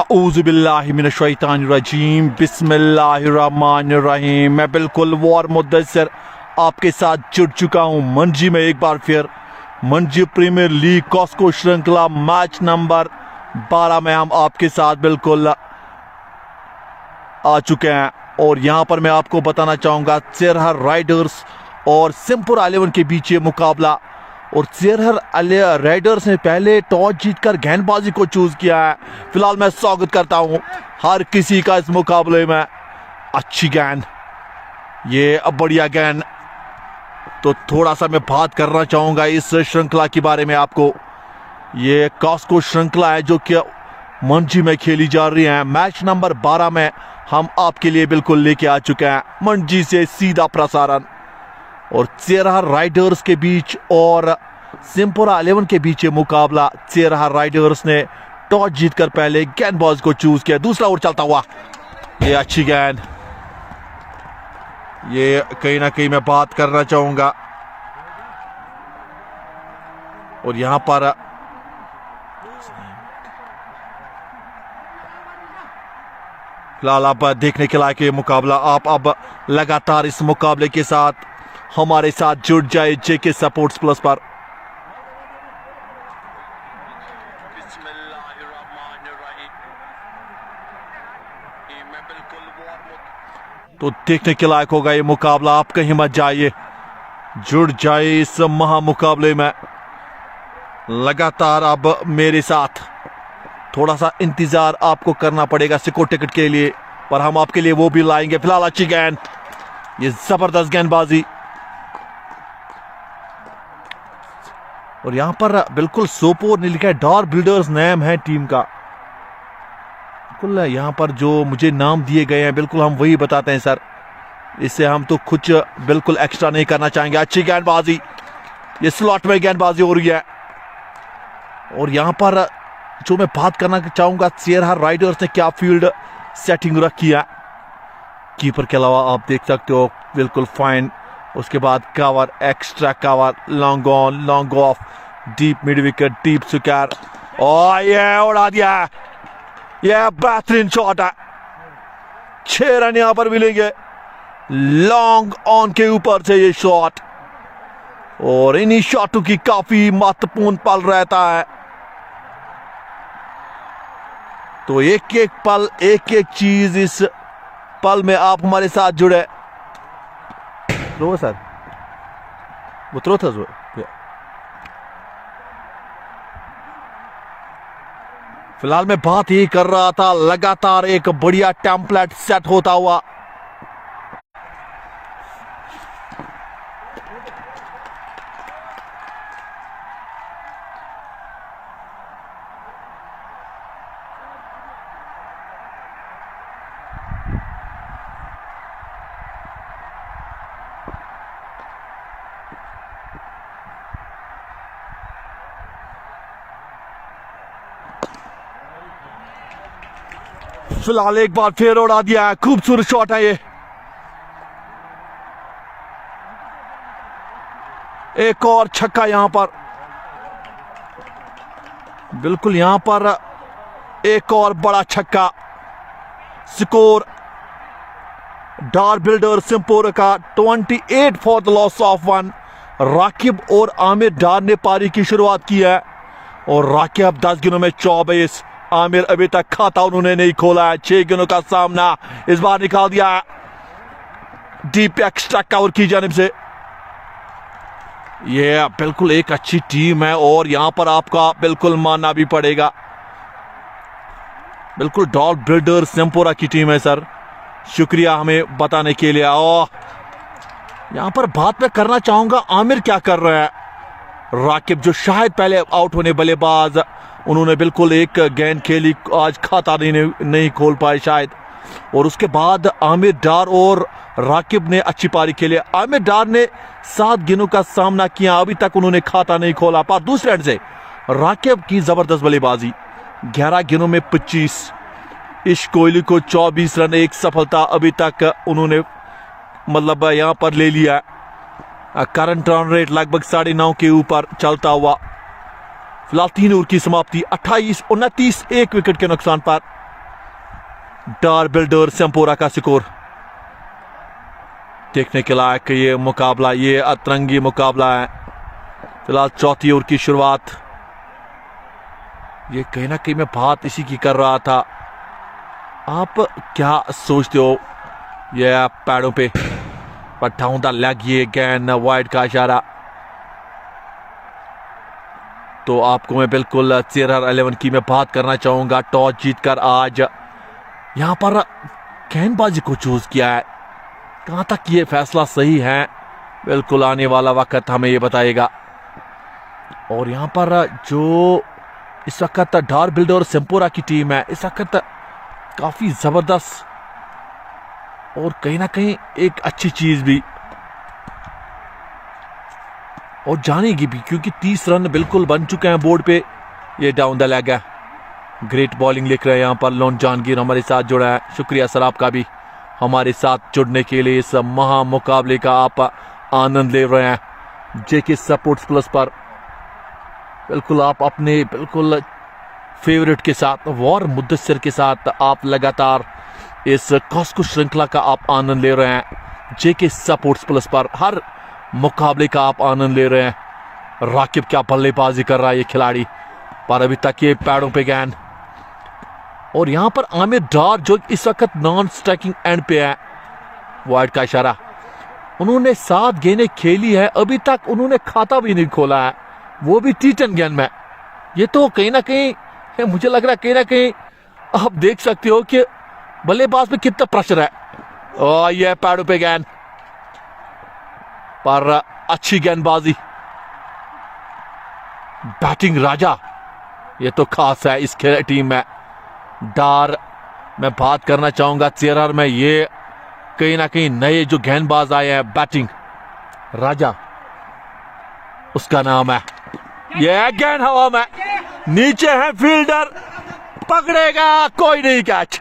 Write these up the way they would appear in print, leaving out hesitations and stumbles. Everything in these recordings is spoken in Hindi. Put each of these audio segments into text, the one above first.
औज़ुबिल्लाहि मिनश्शैतानिर्रजीम बिस्मिल्लाहिर्रहमानिर्रहीम। मैं बिल्कुल वार मुद्दसर आपके साथ जुड़ चुका हूँ मंजी में एक बार फिर। मंजी प्रीमियर लीग कॉस्को श्रृंखला मैच नंबर 12 में हम आपके साथ बिल्कुल आ चुके हैं और यहाँ पर मैं आपको बताना चाहूँगा चेरहर राइडर्स और सिंहपुरा 11 के बीच ये मुकाबला। और चेरहर राइडर्स ने पहले टॉस जीतकर गेंदबाजी को चूज किया है। फिलहाल मैं स्वागत करता हूं हर किसी का इस मुकाबले में। अच्छी गेंद, ये बढ़िया गेंद। तो थोड़ा सा मैं बात करना चाहूंगा इस श्रृंखला के बारे में आपको। ये कॉस्को श्रृंखला है जो कि मंजी में खेली जा रही है। मैच नंबर 12 में हम आपके लिए बिल्कुल लेके आ चुके हैं मंजी से सीधा प्रसारण। और चेरहर राइडर्स के बीच और सिंहपुरा 11 के बीच ये मुकाबला। चेरहर राइडर्स ने टॉस जीतकर पहले गेंदबाज को चूज किया। दूसरा ओवर चलता हुआ, ये अच्छी गेंद। ये कहीं ना कहीं मैं बात करना चाहूंगा। और यहां पर फिलहाल आप देखने के लायक ये मुकाबला। आप अब लगातार इस मुकाबले के साथ हमारे साथ जुड़ जाए जेके स्पोर्ट्स प्लस पर। तो देखने के लायक होगा ये मुकाबला। आप कहीं मत जाइए, जुड़ जाए इस महा मुकाबले में लगातार। अब मेरे साथ थोड़ा सा इंतजार आपको करना पड़ेगा सिको टिकट के लिए, पर हम आपके लिए वो भी लाएंगे। फिलहाल अच्छी गेंद, ये जबरदस्त गेंदबाजी। और यहां पर बिल्कुल सोपोर ने लिखा है डॉर बिल्डर्स नेम है टीम का। बिल्कुल यहां पर जो मुझे नाम दिए गए हैं बिल्कुल हम वही बताते हैं सर। इससे हम तो कुछ बिल्कुल एक्स्ट्रा नहीं करना चाहेंगे। अच्छी गेंदबाजी, ये स्लॉट में गेंदबाजी हो रही है। और यहां पर जो मैं बात करना चाहूंगा, चेरहर राइडर्स ने क्या फील्ड सेटिंग रखी है। कीपर के अलावा आप देख सकते हो बिल्कुल फाइन। उसके बाद cover, extra cover, long on, long off, deep mid wicket, deep square. और ये उड़ा दिया, ये बेहतरीन शॉट है। 6 रन यहां पर मिलेंगे लॉन्ग ऑन के ऊपर से ये शॉट। और इन्हीं शॉटों की काफी महत्वपूर्ण पल रहता है। तो एक एक पल, एक एक चीज, इस पल में आप हमारे साथ जुड़े। रो सर, वो थ्रो था। फिलहाल मैं बात ही कर रहा था, लगातार एक बढ़िया टेम्पलेट सेट होता हुआ। फिलहाल एक बार फिर उड़ा दिया है, खूबसूरत शॉट है ये। एक और छक्का यहां पर, बिल्कुल यहां पर एक और बड़ा छक्का। स्कोर डॉर बिल्डर सिंहपुरा का 28 for the loss of 1। Raqib और आमिर डार ने पारी की शुरुआत की है और राकिब 10 गेंदों में 24। आमिर अभी तक खाता उन्होंने नहीं खोला है। 6 गेंदों का सामना इस बार निकाल दिया है डीप एक्स्ट्रा कवर की जानिब से। ये बिल्कुल एक अच्छी टीम है और यहां पर आपका बिल्कुल मानना भी पड़ेगा, बिल्कुल डॉर बिल्डर सिंहपुरा की टीम है सर। शुक्रिया हमें बताने के लिए। और यहां पर बात मैं करना चाहूंगा आमिर क्या कर रहे हैं। राकिब जो शायद पहले आउट होने बल्लेबाज, उन्होंने बिल्कुल एक गेंद खेली, आज खाता नहीं खोल पाए शायद। और उसके बाद आमिर डार और राकिब ने अच्छी पारी खेली। आमिर डार ने 7 गेंदों का सामना किया, अभी तक उन्होंने खाता नहीं खोला। पर दूसरे एंड से राकिब की जबरदस्त बल्लेबाजी, 11 गेंदों में 25। इश्क कोहली को 24 रन, एक सफलता अभी तक उन्होंने मतलब यहां पर ले लिया। करंट रन रेट लगभग 9.5 के ऊपर चलता हुआ। फिलहाल 3 ओवर की समाप्ति, 28-29, 1 विकेट के नुकसान पर। डार बिल्डर सेम्पोरा का स्कोर देखने के लायक ये मुकाबला, ये अतरंगी मुकाबला है। फिलहाल चौथी ओवर की शुरुआत। ये कहीं ना कहीं मैं बात इसी की कर रहा था, आप क्या सोचते हो? ये पैडों पे डाउन द लेग, ये गेंद वाइड का इशारा। तो आपको मैं बिल्कुल CR11 की मैं बात करना चाहूंगा। टॉस जीतकर आज यहां पर गेंदबाजी को चूज किया है। कहां तक ये फैसला सही है, बिल्कुल आने वाला वक्त हमें ये बताएगा। और यहां पर जो इस वक्त डार बिल्डर और सेम्पोरा की टीम है, इस वक्त काफी जबरदस्त और कहीं ना कहीं एक अच्छी चीज भी और जानेगी भी, क्योंकि 30 रन बिल्कुल बन चुके हैं बोर्ड पे। ये डाउन द लेग है। ग्रेट बॉलिंग लिख रहे हैं यहाँ पर लोन जहांगीर हमारे साथ जुड़ा है। शुक्रिया सर आपका भी हमारे साथ जुड़ने के लिए। इस महा मुकाबले का आप आनंद ले रहे हैं JK स्पोर्ट्स प्लस पर। बिल्कुल आप अपने बिल्कुल फेवरेट के साथ वॉर मुद्दसर के साथ आप लगातार इस कॉस्को श्रृंखला का आप आनंद ले रहे हैं। JK स्पोर्ट्स प्लस पर हर मुकाबले का आप आनंद ले रहे हैं। राकिब क्या बल्लेबाजी कर रहा है ये खिलाड़ी, पर अभी तक ये पैडों पे गेंद। और यहां पर आमिर डार जो इस वक्त नॉन स्ट्राइकिंग एंड पे है, वाइड का इशारा। उन्होंने 7 गेंदें खेली है, अभी तक उन्होंने खाता भी नहीं खोला है, वो भी T10 गेंद में। ये तो कहीं ना कहीं मुझे लग रहा है कहीं ना कहीं आप देख सकते हो कि बल्लेबाज पे कितना प्रेशर है। और ये पैडों पे गेंद, पर अच्छी गेंदबाजी। बैटिंग राजा ये तो खास है इस टीम में। डार मैं बात करना चाहूंगा CR में, ये कहीं ना कहीं नए जो गेंदबाज आए हैं, बैटिंग राजा उसका नाम है। ये गेंद हवा में, नीचे है फील्डर, पकड़ेगा कोई नहीं कैच।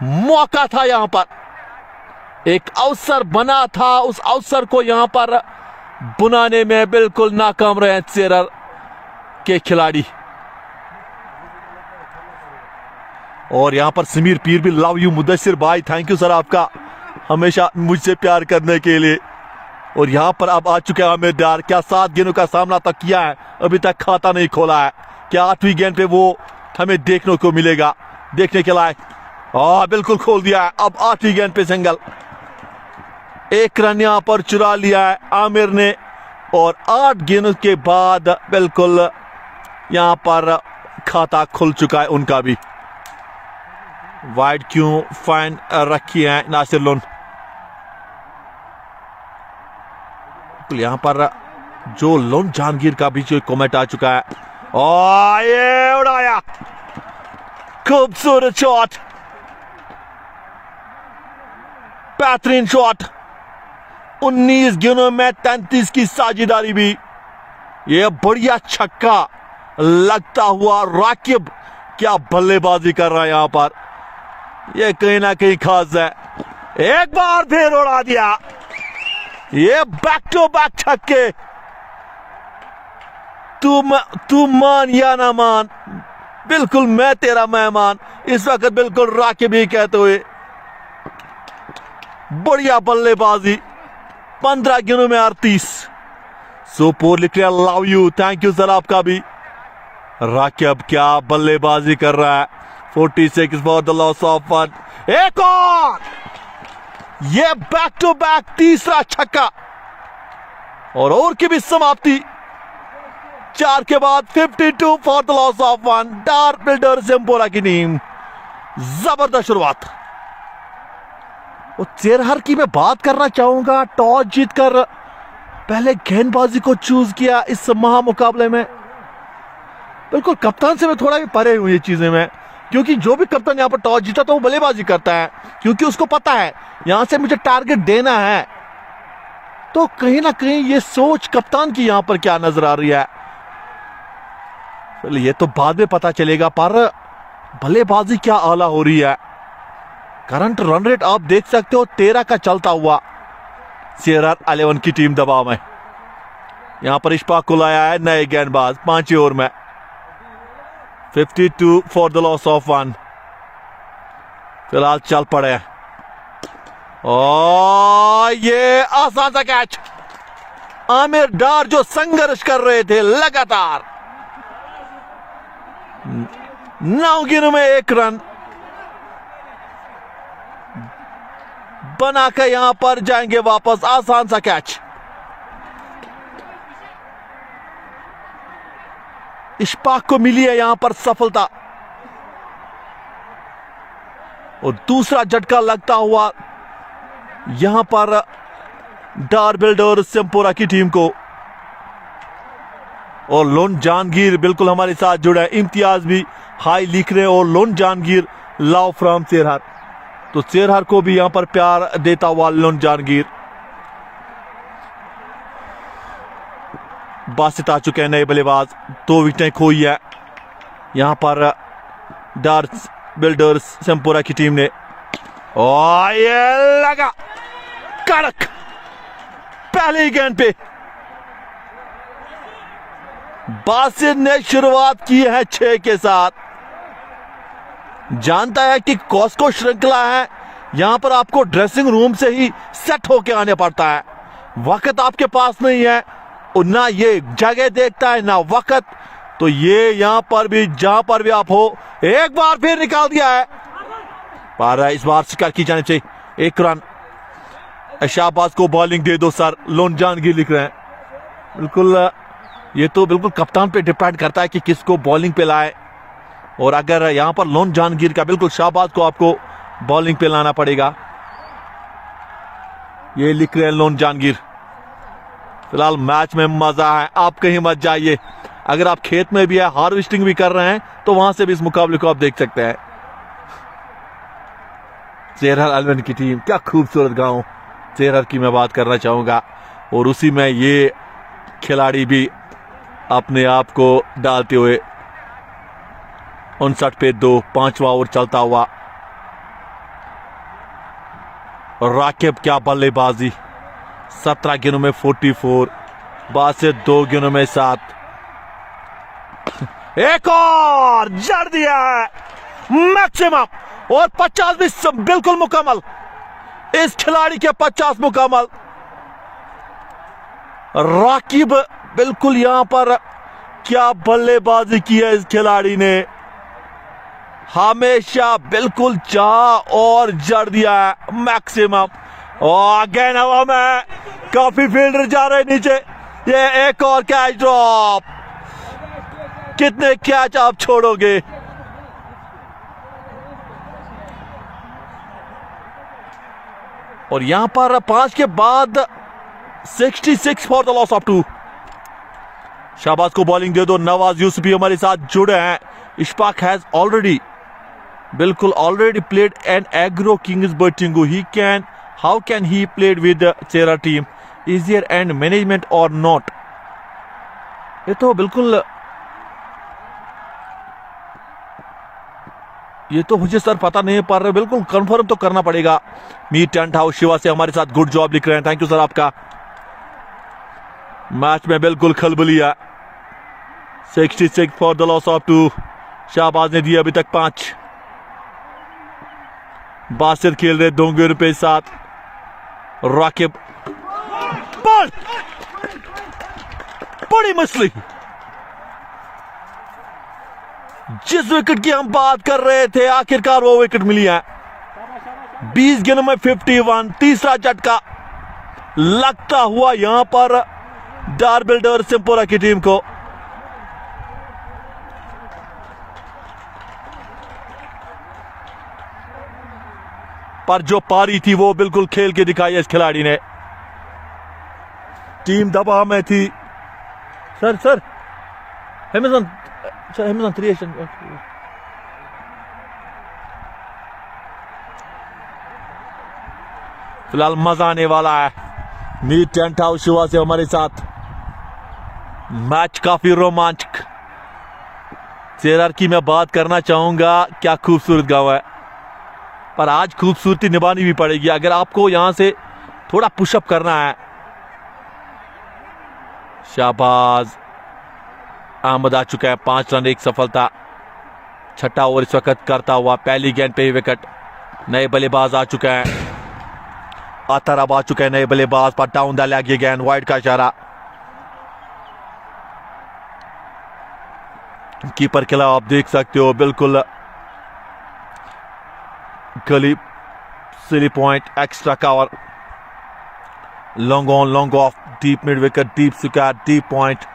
मौका था यहां पर, एक अवसर बना था, उस अवसर को यहां पर बुनाने में बिल्कुल नाकाम रहे CR के खिलाड़ी। और यहां पर समीर पीर भी लव यू मुदस्सिर भाई, थैंक यू सर आपका हमेशा मुझसे प्यार करने के लिए। और यहां पर अब आ चुके हैं आमिर डार। क्या 7 गेंदों का सामना तक किया है, अभी तक खाता नहीं खोला है। क्या 8वीं गेंद पे वो हमें देखने को मिलेगा, देखने के लायक। बिल्कुल खोल दिया है। अब 8वीं गेंद पे सिंगल, 1 रन यहां पर चुरा लिया है आमिर ने। और 8 गेंदों के बाद बिल्कुल यहां पर खाता खुल चुका है उनका भी। वाइड क्यों फाइन रखी है नासिर लोन। यहां पर जो लोन जहांगीर का भी जो कमेंट आ चुका है। ये उड़ाया, खूबसूरत शॉट, बेहतरीन शॉट। 19 गेंदों में 33 की साझेदारी भी। ये बढ़िया छक्का लगता हुआ राकिब क्या बल्लेबाजी कर रहा है यहां पर, ये कहीं ना कहीं खास है। एक बार फिर उड़ा दिया, ये बैक टू बैक छक्के। तू मान या ना मान, बिल्कुल मैं तेरा मेहमान। इस वक्त बिल्कुल राकिब ही कहते हुए बढ़िया बल्लेबाजी। 15 गेंदों में 38। सुपर लिख लिया, love you, thank you sir आपका भी। राकिब क्या बल्लेबाजी कर रहा है। 46 फॉर द लॉस ऑफ 1। एक और, ये बैक टू बैक तीसरा छक्का और ओवर की भी समाप्ति। 4 के बाद 52 फॉर द लॉस ऑफ 1। डार बिल्डर सेम्पोरा की टीम जबरदस्त शुरुआत। और CR की मैं बात करना चाहूंगा, टॉस जीतकर पहले गेंदबाजी को चूज किया इस महा मुकाबले में। बिल्कुल कप्तान से मैं थोड़ा भी परे हूं ये चीजें में, क्योंकि जो भी कप्तान यहां पर टॉस जीता तो वो बल्लेबाजी करता है, क्योंकि उसको पता है यहां से मुझे टारगेट देना है। तो कहीं ना कहीं ये सोच कप्तान की यहां पर क्या नजर आ रही है, ये तो बाद में पता चलेगा। पर बल्लेबाजी क्या आला हो रही है। करंट रन रेट आप देख सकते हो 13 का चलता हुआ। CR11 की टीम दबाव में। यहां पर इशफाक को लाया है नए गेंदबाज 5 ओवर में। 52 फॉर द लॉस ऑफ 1। फिलहाल चल पड़े और ये आसान सा कैच। आमिर डार जो संघर्ष कर रहे थे लगातार, 9 गेंदों में 1 रन बनाकर यहां पर जाएंगे वापस। आसान सा कैच। इशफाक को मिली है यहां पर सफलता और दूसरा झटका लगता हुआ यहां पर डार बिल्डर्स सिमपुरा की टीम को। और लोन जहांगीर बिल्कुल हमारे साथ जुड़ा है। इम्तियाज भी हाई लिख रहे हैं और लोन जहांगीर लव फ्रॉम सेरहर, तो सेरहर को भी यहां पर प्यार देता हुआ लोन जहांगीर। बासित आ चुके हैं नए बल्लेबाज, 2 विकेटें खोई है यहां पर डार बिल्डर्स सिमपुरा की टीम ने। और ये लगा कड़क पहली गेंद पे। बासित ने शुरुआत की है 6 के साथ। जानता है कि कॉस्को श्रृंखला है, यहां पर आपको ड्रेसिंग रूम से ही सेट होके आने पड़ता है। वक्त आपके पास नहीं है और ना ये जगह देखता है ना वक्त, तो ये यहां पर भी जहां पर भी आप हो, एक बार फिर निकाल दिया है। पर इस बार शिकार की जानी चाहिए 1 रन। शाहबाज को बॉलिंग दे दो सर, लोन जहांगीर लिख रहे हैं। बिल्कुल ये तो बिल्कुल कप्तान पे डिपेंड करता है कि किसको बॉलिंग पे लाए, और अगर यहां पर लोन जहांगीर का बिल्कुल शाहबाज को आपको बॉलिंग पे लाना पड़ेगा। ये लिख रहे हैं लोन जहांगीर। फिलहाल मैच में मजा है, आप कहीं मत जाइए। अगर आप खेत में भी है, हार्वेस्टिंग भी कर रहे हैं, तो वहां से भी इस मुकाबले को आप देख सकते हैं। सेरहर अलवन की टीम, क्या खूबसूरत गांव सेरहर की मैं बात करना चाहूंगा, और उसी में ये खिलाड़ी भी अपने आप को डालते हुए 59 पे 2, 5वां ओवर चलता हुआ। राकिब क्या बल्लेबाजी, 17 गेंदों में 44, बासित 2 गेंदों में 7। एक और जड़ दिया है मैक्सिमम, और 50 भी बिल्कुल मुकम्मल। इस खिलाड़ी के 50 मुकम्मल। राकिब बिल्कुल यहां पर क्या बल्लेबाजी की है इस खिलाड़ी ने, हमेशा बिल्कुल चाह और जड़ दिया है मैक्सिमम। और अगेन हवा में, काफी फील्डर जा रहे नीचे। ये एक और कैच ड्रॉप, कितने कैच आप छोड़ोगे। और यहां पर 5 के बाद 66 for the loss of 2। Shahbaz को बॉलिंग दे दो। नवाज यूसुफ भी हमारे साथ जुड़े हैं। Ishfaq has already played an Agro Kings Bertingo. How can he played with the Sierra team? Is there and management or not? ये तो बिल्कुल, ये तो मुझे सर पता नहीं पर बिल्कुल कंफर्म तो करना पड़ेगा। मीट टेंट हाउस शिवा से हमारे साथ गुड जॉब लिख रहे हैं, थैंक यू सर आपका। मैच में बिल्कुल खलबली है। 66 for the loss of 2। Shahbaz ने दिया अभी तक 5। बासित खेल रहे 2 गेंदों पे 7। राकिब बॉल, बड़ी मछली। जिस विकेट की हम बात कर रहे थे, आखिरकार वो विकेट मिली है। 20 गेंदों में 51। तीसरा झटका लगता हुआ यहां पर डार बिल्डर सिमपुरा की टीम को। पर जो पारी थी वो बिल्कुल खेल के दिखाई इस खिलाड़ी ने। टीम दबाव में थी। सर हेमंत 3। फिलहाल मजा आने वाला है। मीट टेंट हाउस शिवा से हमारे साथ। मैच काफी रोमांचक। सेरहर की मैं बात करना चाहूंगा, क्या खूबसूरत गांव है, पर आज खूबसूरती निभानी भी पड़ेगी अगर आपको यहां से थोड़ा पुशअप करना है। शाहबाज अहमद आ चुका है। 5 रन 1 सफलता। 6ठा ओवर इस वक्त करता हुआ। पहली गेंद पे ही विकेट। नए बल्लेबाज आ चुका है, अतर अब आ चुका है नए बल्लेबाज पर down the leg again, wide का इशारा। कीपर के खिलाफ आप देख सकते हो बिल्कुल गली silly point, extra cover, long on long off, deep mid wicket, deep square, deep point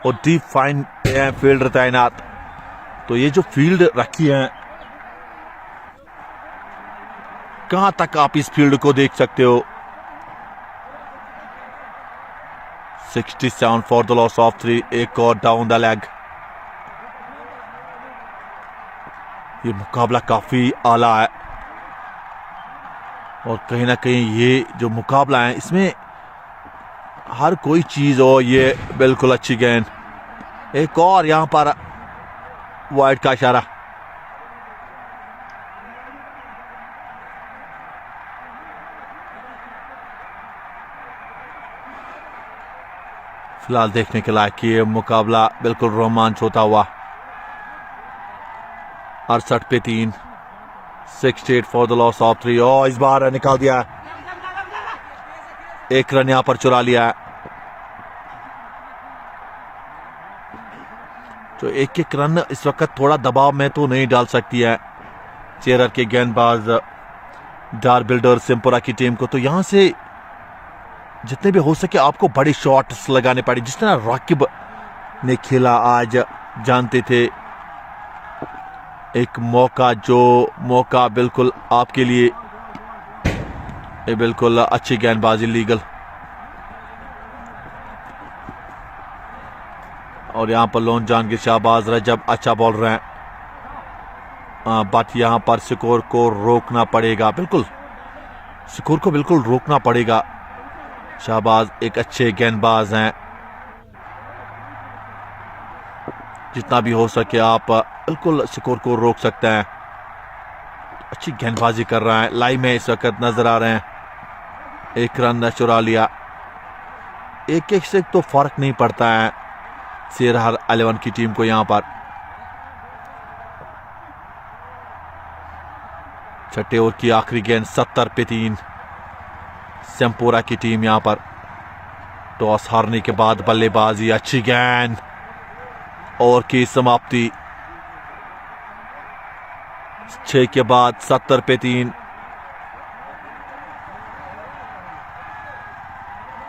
और डीप फाइन फील्डर तैनात। तो ये जो फील्ड रखी है, कहां तक आप इस फील्ड को देख सकते हो। 67 फॉर द लॉस ऑफ 3, एक और डाउन द लेग। ये मुकाबला काफी आला है और कहीं ना कहीं ये जो मुकाबला है इसमें हर कोई चीज हो, ये बिल्कुल अच्छी गेंद। एक और यहां पर वाइड का इशारा। फिलहाल देखने के लायक ये मुकाबला बिल्कुल रोमांच होता हुआ। 68 पे 3, 68 फॉर द लॉस ऑफ 3। और इस बार निकाल दिया, एक रन यहां पर चुरा लिया है। तो एक एक रन इस वक्त थोड़ा दबाव में तो नहीं डाल सकती है चेरर के गेंदबाज डार बिल्डर सिम्पुरा की टीम को। तो यहां से जितने भी हो सके आपको बड़े शॉट्स लगाने पड़े, जिस तरह राकिब ने खेला आज, जानते थे एक मौका बिल्कुल आपके लिए, ये बिल्कुल अच्छी गेंदबाजी लीगल। और यहां पर लोन जान के शाहबाज रजब अच्छा बॉल रहे हैं, बट यहां पर स्कोर को रोकना पड़ेगा, बिल्कुल स्कोर को बिल्कुल रोकना पड़ेगा। शाहबाज एक अच्छे गेंदबाज हैं, जितना भी हो सके आप बिल्कुल स्कोर को रोक सकते हैं। अच्छी गेंदबाजी कर रहा है, लाइव में इस वक्त नजर आ रहे हैं। एक रन चुरा लिया, एक एक से तो फर्क नहीं पड़ता है सीरहर 11 की टीम को। यहां पर छठे ओवर की आखिरी गेंद, 70 पे 3, सेम्पुरा की टीम यहां पर टॉस हारने के बाद बल्लेबाजी, अच्छी गेंद, ओवर की समाप्ति 6 के बाद 70 पे 3।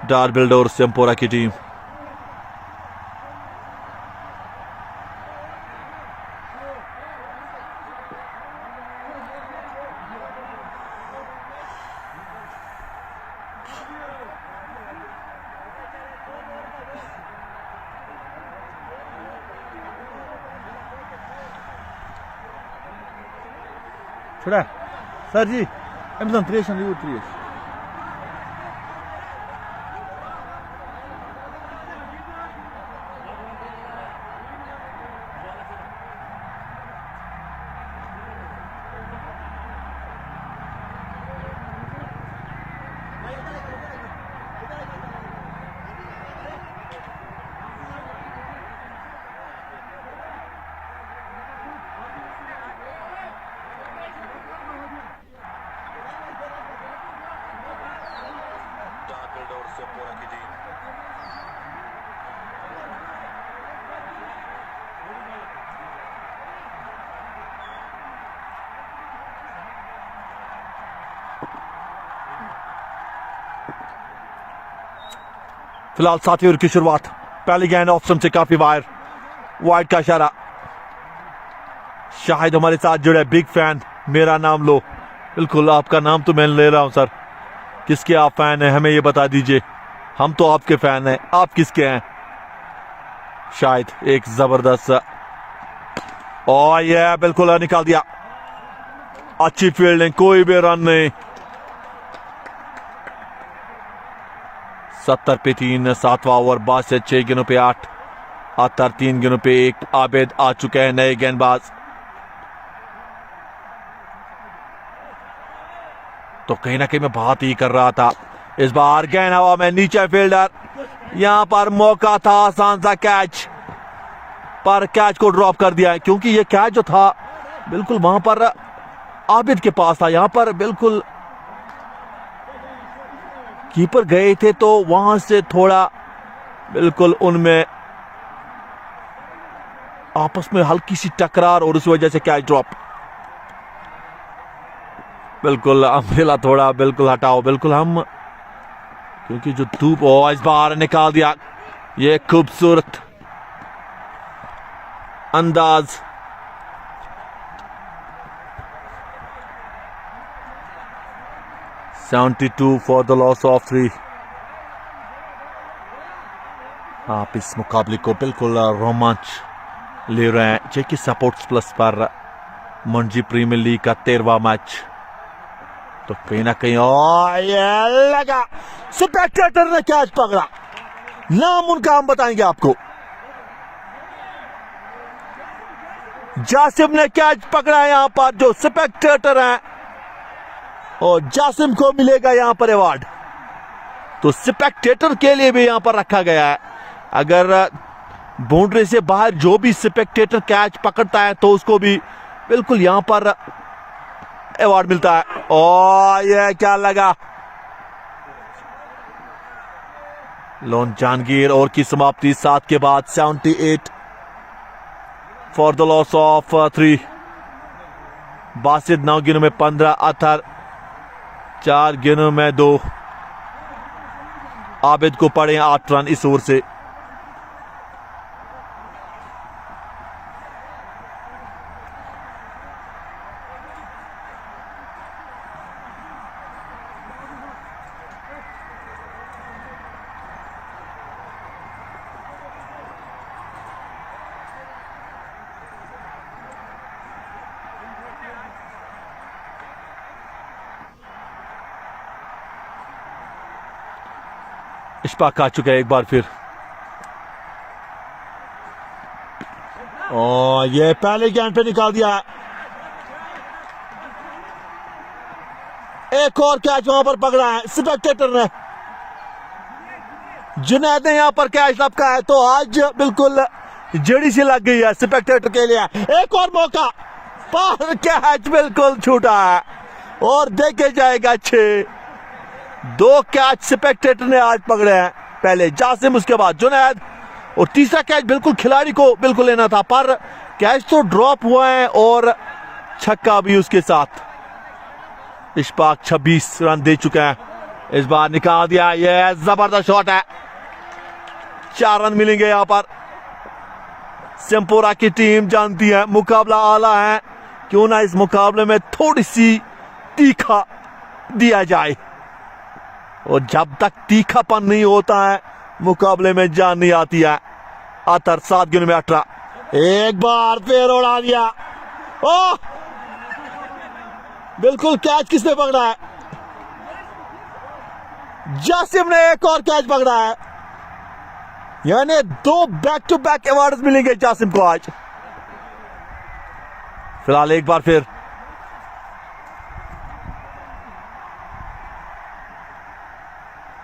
डार बिल्डर और सेम्पुरा की टीम। छोड़ा सर जी, Amazon 3 review 3. फिलहाल 7वें ओवर की शुरुआत, पहली गेंद ऑफ स्टंप से काफी वायर, वाइड का इशारा। शाहिद हमारे साथ जुड़े, बिग फैन, मेरा नाम लो। बिल्कुल आपका नाम तो मैं ले रहा हूं सर, किसके आप फैन हैं हमें ये बता दीजिए, हम तो आपके फैन हैं, आप किसके हैं? शाहिद एक जबरदस्त, और ये बिल्कुल निकाल दिया, अच्छी फील्डिंग, कोई भी रन नहीं। 70 पे 3, 7वां ओवर, बाद से 6 गेंदों पे 8, अतर 3 गेंदों पे 1। आबिद आ चुके हैं नए गेंदबाज। तो कहीं ना कहीं मैं बात ही कर रहा था, इस बार गेंद हवा में, नीचे फील्डर, यहां पर मौका था, आसान सा कैच, पर कैच को ड्रॉप कर दिया है, क्योंकि ये कैच जो था बिल्कुल वहां पर आबिद के पास था। यहां पर बिल्कुल कीपर गए थे तो वहां से थोड़ा बिल्कुल उनमें आपस में हल्की सी टकरार और उस वजह से कैच ड्रॉप। बिल्कुल अम्ब्रेला थोड़ा बिल्कुल हटाओ, बिल्कुल हम, क्योंकि जो धूप इस बार निकाल दिया। ये खूबसूरत अंदाज। $72 फॉर द लॉस ऑफ 3। आप इस मुकाबले को बिल्कुल रोमांच ले रहे हैं। जेके सपोर्ट्स प्लस पर मंजी प्रीमियर लीग का 13वां मैच। तो कहीं ना कहीं ये लगा, स्पेक्टेटर ने कैच पकड़ा। नाम उनका हम बताएंगे आपको। जासिम ने कैच पकड़ा यहां पर, जो स्पेक्टेटर हैं, और जासिम को मिलेगा यहां पर अवार्ड। तो स्पेक्टेटर के लिए भी यहां पर रखा गया है। अगर बाउंड्री से बाहर जो भी स्पेक्टेटर कैच पकड़ता है तो उसको भी बिल्कुल यहां पर अवार्ड मिलता है। और ये क्या लगा, लोन जहांगीर और की समाप्ति 7 के बाद 78 for the loss of 3। Basit 9 गेंदों में 15, अतर 4 गेंदों में 2। आबिद को पड़े 8 रन इस ओवर से। इशफाक आ चुका है एक बार फिर। और ये पहले गेंद पे निकाल दिया है। एक और कैच वहां पर पकड़ा है स्पेक्टेटर ने। जुनैद ने यहां पर कैच लपका है, तो आज बिल्कुल जड़ी सी लग गई है स्पेक्टेटर के लिए। एक और मौका पर कैच बिल्कुल छूटा है और देखे जाएगा 6। 2 कैच स्पेक्टेटर ने आज पकड़े हैं, पहले जासिम, उसके बाद जुनैद, और तीसरा कैच बिल्कुल खिलाड़ी को बिल्कुल लेना था, पर कैच तो ड्रॉप हुआ है और छक्का भी उसके साथ। इशफाक 26 रन दे चुका है, इस बार निकाल दिया। ये जबरदस्त शॉट है, 4 रन मिलेंगे यहां पर। सेमपुरा की टीम जानती है मुकाबला आला है, क्यों ना इस मुकाबले में थोड़ी सी तीखा दिया जाए, और जब तक तीखापन नहीं होता है मुकाबले में जान नहीं आती है। अतर 7 गेंदों में 18, एक बार फिर उड़ा दिया। ओह, बिल्कुल कैच किसने पकड़ा है? जासिम ने एक और कैच पकड़ा है, यानी 2 बैक टू बैक अवार्ड मिलेंगे जासिम को आज। फिलहाल एक बार फिर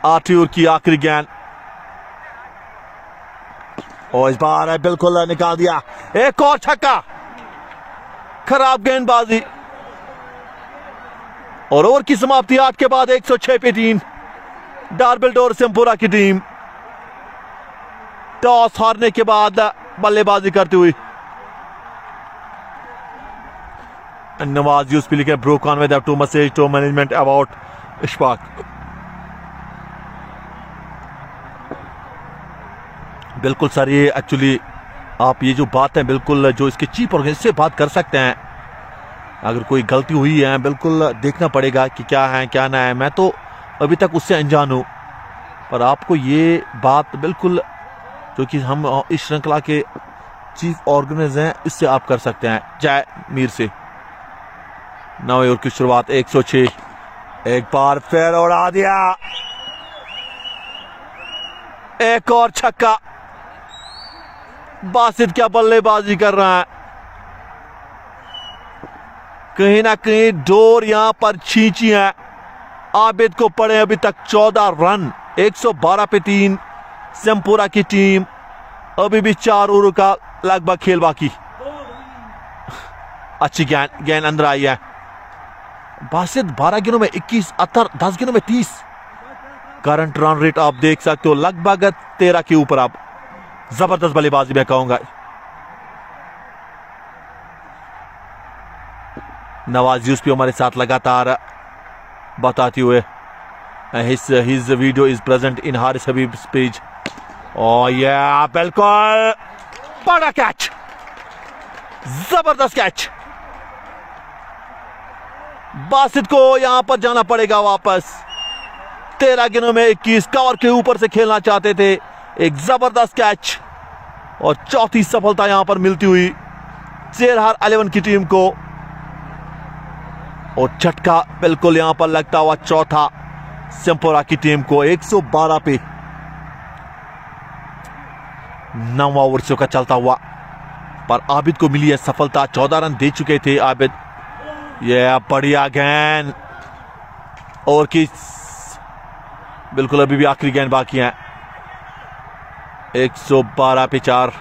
आठवीं ओवर की आखिरी गेंद, और इस बार है बिल्कुल निकाल दिया। एक और छक्का, खराब गेंदबाजी, और ओवर की समाप्ति 8 के बाद 106 पे 3। डार्बिल्डोर सेमपुरा की टीम टॉस हारने के बाद बल्लेबाजी करती हुई। नवाज यूज लिखे broke on with two message to management about Ishfaq. बिल्कुल सर, ये एक्चुअली आप ये जो बात है बिल्कुल जो इसके चीफ ऑर्गेनाइजर से बात कर सकते हैं। अगर कोई गलती हुई है बिल्कुल देखना पड़ेगा कि क्या है क्या ना है। मैं तो अभी तक उससे अनजान हूं, पर आपको ये बात बिल्कुल जो कि हम इस श्रृंखला के चीफ ऑर्गेनाइजर हैं इससे आप कर सकते हैं, जय मीर से। 9 ओवर की शुरुआत 106, एक बार फिर उड़ा दिया। एक और छक्का, बासित क्या बल्लेबाजी कर रहा है। कहीं ना कहीं डोर यहां पर खींची है। आबिद को पड़े अभी तक 14 रन, 112 पे 3। सेमपुरा की टीम अभी भी 4 ओवर का लगभग खेल बाकी। अच्छी गेंद अंदर आई है, बासित 12 गेंदों में 21, अतर 10 गेंदों में 30। करंट रन रेट आप देख सकते हो लगभग 13 के ऊपर। आप जबरदस्त बल्लेबाजी मैं कहूंगा। नवाज यूसुफ भी हमारे साथ लगातार बताते हुए his video is present in Haris Habib's page. Oh yeah, बिल्कुल बड़ा कैच, जबरदस्त कैच। बासित को यहां पर जाना पड़ेगा वापस। 13 गेंदों में 21, कवर के ऊपर से खेलना चाहते थे। एक जबरदस्त कैच और चौथी सफलता यहां पर मिलती हुई चेरहार 11 की टीम को। और झटका बिल्कुल यहां पर लगता हुआ चौथा सेम्पोरा की टीम को 112 पे। 9 ओवर का चलता हुआ पर आबिद को मिली है सफलता। 14 रन दे चुके थे आबिद। ये बढ़िया गेंद और की बिल्कुल अभी भी आखिरी गेंद बाकी है। 112 पे 4।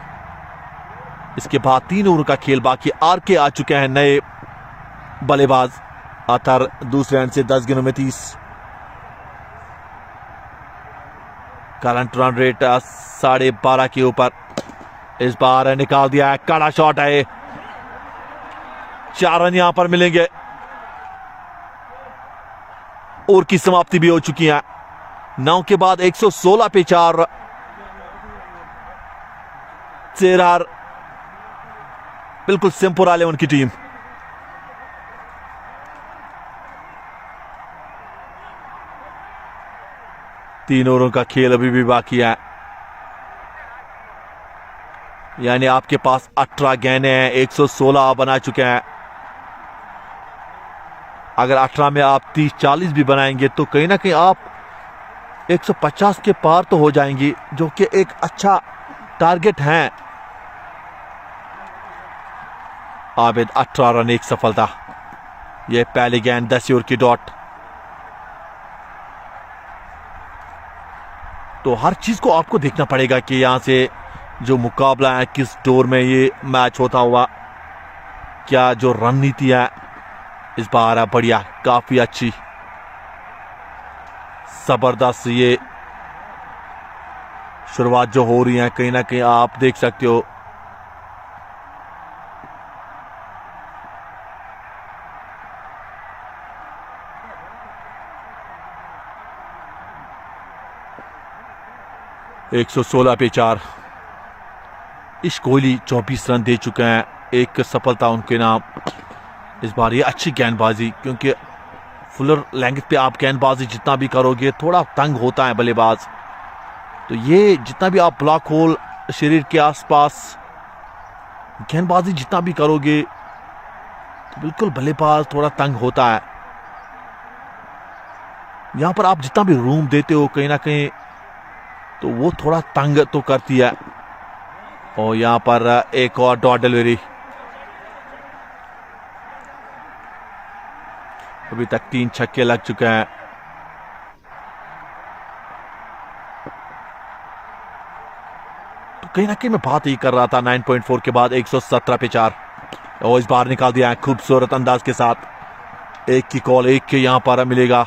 इसके बाद 3 ओवर का खेल बाकी। आर के आ चुके हैं नए बल्लेबाज। अतर दूसरे एंड से 10 गेंदों में 30। करंट रन रेट 12.5 के ऊपर। इस बार निकाल दिया है, कड़ा शॉट है। 4 रन यहां पर मिलेंगे। ओवर की समाप्ति भी हो चुकी है। 9 के बाद 116 पे 4। चेरहार बिल्कुल सेम्पोरा 11 की टीम। तीन ओवरों का खेल अभी भी बाकी है। यानी आपके पास 18 गेंदें हैं, 116 बना चुके हैं। अगर 18 में आप 30-40 भी बनाएंगे तो कहीं ना कहीं आप 150 के पार तो हो जाएंगी, जो कि एक अच्छा टारगेट है। आबिद 18 रन 1 सफलता। यह पहली गेंद 10 ओवर की डॉट। तो हर चीज को आपको देखना पड़ेगा कि यहां से जो मुकाबला है किस दौर में ये मैच होता हुआ, क्या जो रणनीति है इस बार है बढ़िया, काफी अच्छी, जबरदस्त। ये शुरुआत जो हो रही है कहीं ना कहीं आप देख सकते हो। एक 116 पे 4। इस कोहली 24 रन दे चुके हैं, 1 सफलता उनके नाम। इस बार ये अच्छी गेंदबाजी, क्योंकि फुलर लेंथ पे आप गेंदबाजी जितना भी करोगे थोड़ा तंग होता है बल्लेबाज। तो ये जितना भी आप ब्लॉक होल शरीर के आसपास गेंदबाजी जितना भी करोगे तो बिल्कुल बल्लेबाज थोड़ा तंग होता है। यहां पर आप जितना भी रूम देते हो कहीं ना कहीं तो वो थोड़ा तंग तो करती है। और यहां पर एक और डॉट डिलीवरी। अभी तक 3 छक्के लग चुके हैं। तो कहीं ना कहीं मैं बात ही कर रहा था 9.4 के बाद 117 पे 4। और इस बार निकाल दिया है खूबसूरत अंदाज के साथ। 1 की कॉल, 1 के यहां पर मिलेगा।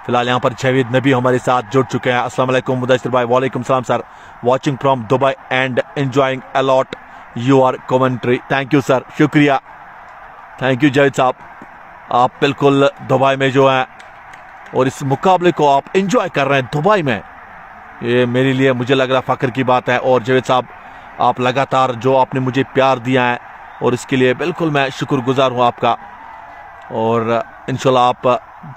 फिलहाल यहां पर जावेद नबी हमारे साथ जुड़ चुके हैं। अस्सलाम वालेकुम मुदस्सिर भाई। वालेकुम सलाम sir, watching from Dubai and enjoying a lot your commentary. Thank you sir, शुक्रिया, थैंक यू जावेद साहब। आप बिल्कुल दुबई में जो है और इस मुकाबले को आप एंजॉय कर रहे हैं दुबई में, ये मेरे लिए मुझे लग रहा फख्र की बात है। और जावेद साहब आप लगातार जो आपने मुझे प्यार दिया है और इसके लिए बिल्कुल मैं शुक्रगुजार हूँ आपका। और इंशाल्लाह आप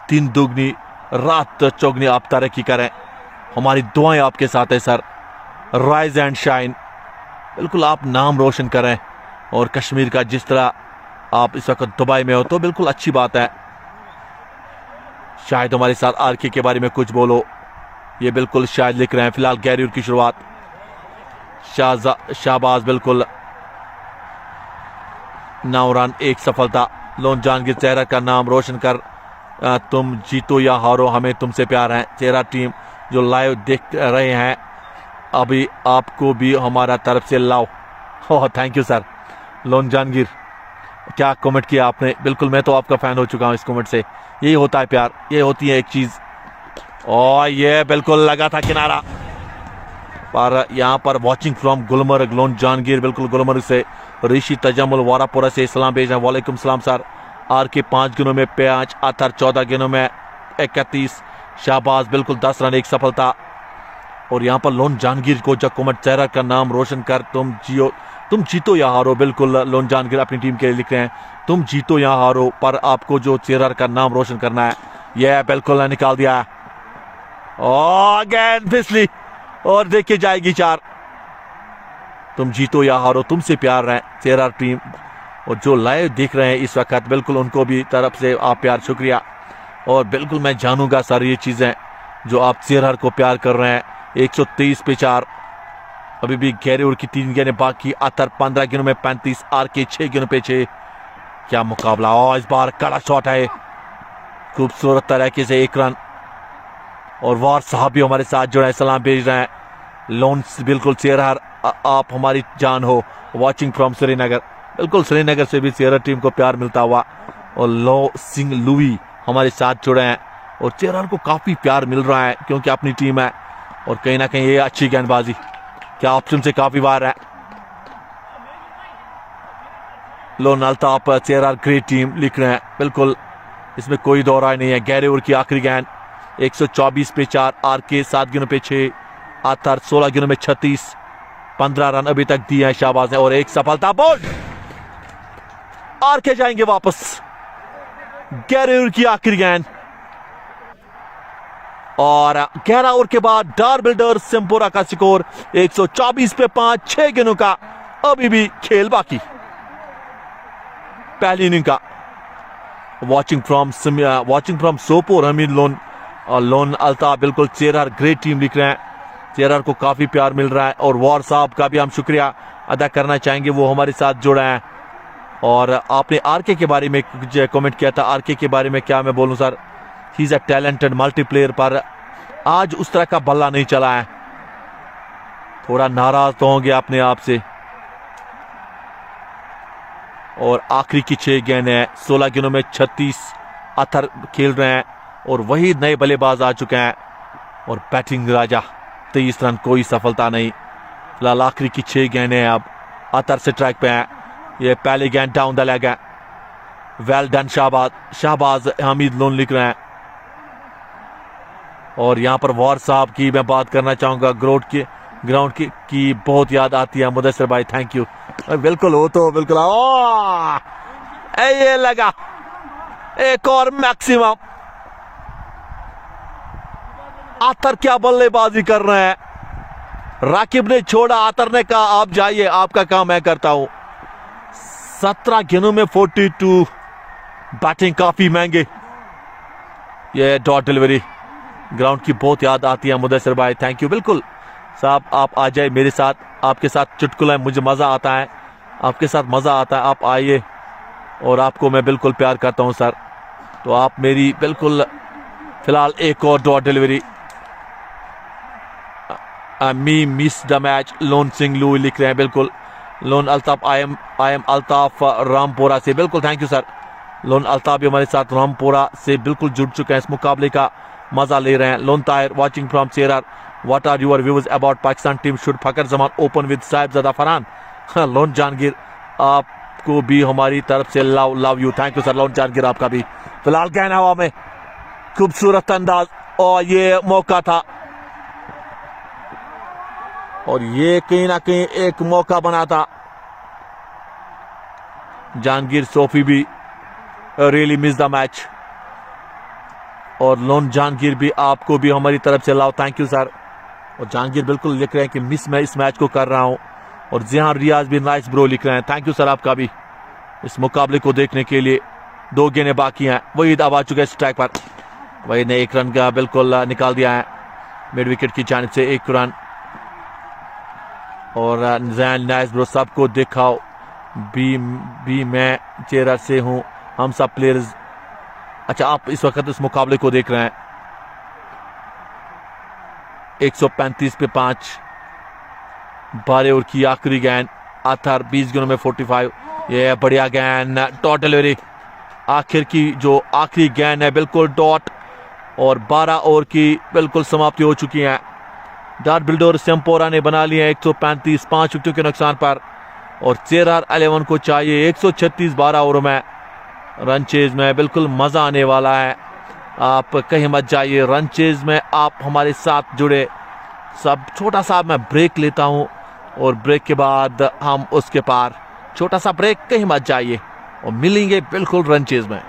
दिन दुगनी रात चौगनी आप तरक्की करें। हमारी दुआएं आपके साथ है सर। राइज एंड शाइन, बिल्कुल आप नाम रोशन करें। और कश्मीर का जिस तरह आप इस वक्त दुबई में हो तो बिल्कुल अच्छी बात है। शायद हमारे साथ आरके के बारे में कुछ बोलो, ये बिल्कुल शायद लिख रहे हैं। फिलहाल गैरियर की शुरुआत, शाहबाज बिल्कुल 9 रन 1 सफलता। लोन जहांगीर चेहरा का नाम रोशन कर, तुम जीतो या हारो हमें तुमसे प्यार है। चेहरा टीम जो लाइव देख रहे हैं अभी आपको भी हमारा तरफ से लाओ। Oh thank you sir Lone Jahangir. क्या कमेंट किया आपने, बिल्कुल मैं तो आपका फैन हो चुका हूं इस कमेंट से। यही होता है प्यार, ये होती है एक चीज। और ये बिल्कुल लगा था किनारा, पर यहाँ पर watching from Gulmarg loan Jahangir, बिल्कुल गुलमर्ग से ऋषि तजम्मुल वारापुरा से इस्लाम भेज रहे हैं। वालेकुम सलाम सर। आर के 5 गेंदों में 5, अतर 14 गेंदों में 31, शाहबाज बिल्कुल 10 रन 1 सफलता। और यहाँ पर लोन जहांगीर को जब कमेंट चेहरा का नाम रोशन कर, तुम जीतो या हारो, बिल्कुल लोन जहांगीर अपनी टीम के लिए लिख रहे हैं तुम जीतो या हारो, पर आपको जो चेहरा का नाम रोशन करना है। यह बिल्कुल निकाल दिया है और अगेन फिसली, और देखिए जाएगी 4। तुम जीतो या हारो, तुमसे प्यार है चेहरा टीम। और जो लाइव देख रहे हैं इस वक्त, बिल्कुल उनको भी तरफ से आप प्यार, शुक्रिया। और बिल्कुल मैं जानूंगा सर ये चीजें जो आप चेहरा को प्यार कर रहे हैं। 123 पे 4, अभी भी गैरेउर की 3 गेंदें बाकी। अतर 15 गेंदों में 35, आर के 6 गेंदों पे 6। क्या मुकाबला, और इस बार कड़ा शॉट है, खूबसूरत तरीके से 1 रन। और वार साहब भी हमारे साथ जुड़े, सलाम भेज रहे हैं। लोन बिल्कुल चेहरा आप हमारी जान हो, वॉचिंग फ्रॉम श्रीनगर, बिल्कुल श्रीनगर से भी चेहरा टीम को प्यार मिलता हुआ। और लो सिंह लुई हमारे साथ जुड़े हैं, और चेहरा को काफी प्यार मिल रहा है क्योंकि अपनी टीम है। और कहीं ना कहीं ये अच्छी गेंदबाजी, क्या ऑप्शन से काफी बार है। लोन अल्ताफ चेहरा ग्रेट टीम लिख रहे हैं, बिल्कुल इसमें कोई दो राय नहीं है। गैरेउर की आखिरी गेंद 124 पे 4, आर के 7 गेंदों पे 6, आतर 16 गेंदों में 36, 15 रन अभी तक दिए हैं शाहबाज ने, और 1 सफलता। बोल्ड, आर के जाएंगे वापस। गैरेउर की आखिरी गेंद, और 11 ओवर के बाद डार बिल्डर्स सिमपुरा का स्कोर 124 पे 5, 6 गेंदों का अभी भी खेल बाकी। पहली इनिंग का watching from Sopore Hamid loan, और लोन अल्ताफ बिल्कुल चेहरा ग्रेट टीम लिख रहे हैं। चेहरा को काफी प्यार मिल रहा है, और वॉर साहब का भी हम शुक्रिया अदा करना चाहेंगे, वो हमारे साथ जुड़े हैं। और आपने आरके के बारे में कमेंट किया था, आरके के बारे में क्या मैं बोलूं sir, he is a talented multiplayer, पर आज उस तरह का बल्ला नहीं चला है। थोड़ा नाराज तो होंगे अपने आप से। और आखिरी की 6 गेंदें, 16 गेंदों में 36, अतर खेल रहे हैं, और वही नए बल्लेबाज आ चुके हैं। और बैटिंग राजा 23 रन, कोई सफलता नहीं। फिलहाल आखिरी की 6 गेंदें अब अतर से ट्रैक पे हैं। ये पहली गेंद डाउन द लेग है। Well done Shahbaz Hamid loan लिख रहे हैं। और यहां पर वॉर साहब की मैं बात करना चाहूंगा, ग्राउंड की बहुत याद आती है। मुदस्सिर भाई थैंक यू, बिल्कुल हो तो बिल्कुल। ये लगा एक और मैक्सिमम। आतर क्या बल्लेबाजी कर रहे हैं, राकिब ने छोड़ा, आतर ने कहा आप जाइए, आपका काम मैं करता हूं। 17 गेंदों में 42, बैटिंग काफी महंगे। ये डॉट डिलीवरी, ग्राउंड की बहुत याद आती है। मुदस्सिर भाई थैंक यू, बिल्कुल साहब आप आ जाए मेरे साथ, आपके साथ चुटकुला है, मुझे मजा आता है, आपके साथ मजा आता है, आप आइए। और आपको मैं बिल्कुल प्यार करता हूं सर, तो आप मेरी बिल्कुल। फिलहाल एक और dot delivery, me miss the match, loan Singh Louis लिख रहे हैं, बिल्कुल। Loan Altaf I am Altaf Rampura से, बिल्कुल thank you sir. Loan Altaf भी हमारे साथ रामपुरा से बिल्कुल जुड़ चुके हैं, इस मुकाबले का मजा ले रहे हैं। Lone Tahir watching from Cherar, what are your views about Pakistan team should Fakhar Zaman open with Sahibzada Farhan. Lone Jahangir आपको भी हमारी तरफ से love you, thank you sir. Lone Jahangir आपका भी। फिलहाल गेंद हवा में, खूबसूरत अंदाज, और ये मौका था, और ये कहीं ना कहीं एक मौका बना था। जहांगीर सोफी भी रियली मिस द मैच, और लोन जहांगीर भी आपको भी हमारी तरफ से लव, थैंक यू सर। और जहांगीर बिल्कुल लिख रहे हैं कि मिस मैं इस मैच को कर रहा हूं। और जिहान रियाज भी नाइस ब्रो लिख रहे हैं, थैंक यू सर आपका भी इस मुकाबले को देखने के लिए। 2 गेंदें बाकी हैं, वही अब आ चुका है स्ट्राइक पर, वही ने 1 रन का बिल्कुल निकाल दिया है मिड विकेट की जानिब से 1 रन। और जैन नाइस ब्रो, सबको दिखाओ भी मैं चेहरा से हूं, हम सब प्लेयर्स। अच्छा आप इस वक्त इस मुकाबले को देख रहे हैं। 135 पे 5, 12 ओवर की आखिरी गेंद, अतर 20 गेंदों में 45, ये बढ़िया गेंद, डॉट डिलीवरी। आखिर की जो आखिरी गेंद है बिल्कुल डॉट, और 12 ओवर की बिल्कुल समाप्ति हो चुकी है। डॉट बिल्डर सेम्पोरा ने बना लिया 135 5 विकेटों के नुकसान पर, और CR 11 को चाहिए 136 12 ओवर में रन चेज में। बिल्कुल मजा आने वाला है, आप कहीं मत जाइए। रन चेज में आप हमारे साथ जुड़े। सब छोटा सा मैं ब्रेक लेता हूं, और ब्रेक के बाद हम उसके पार। छोटा सा ब्रेक, कहीं मत जाइए, और मिलेंगे बिल्कुल रन चेज में।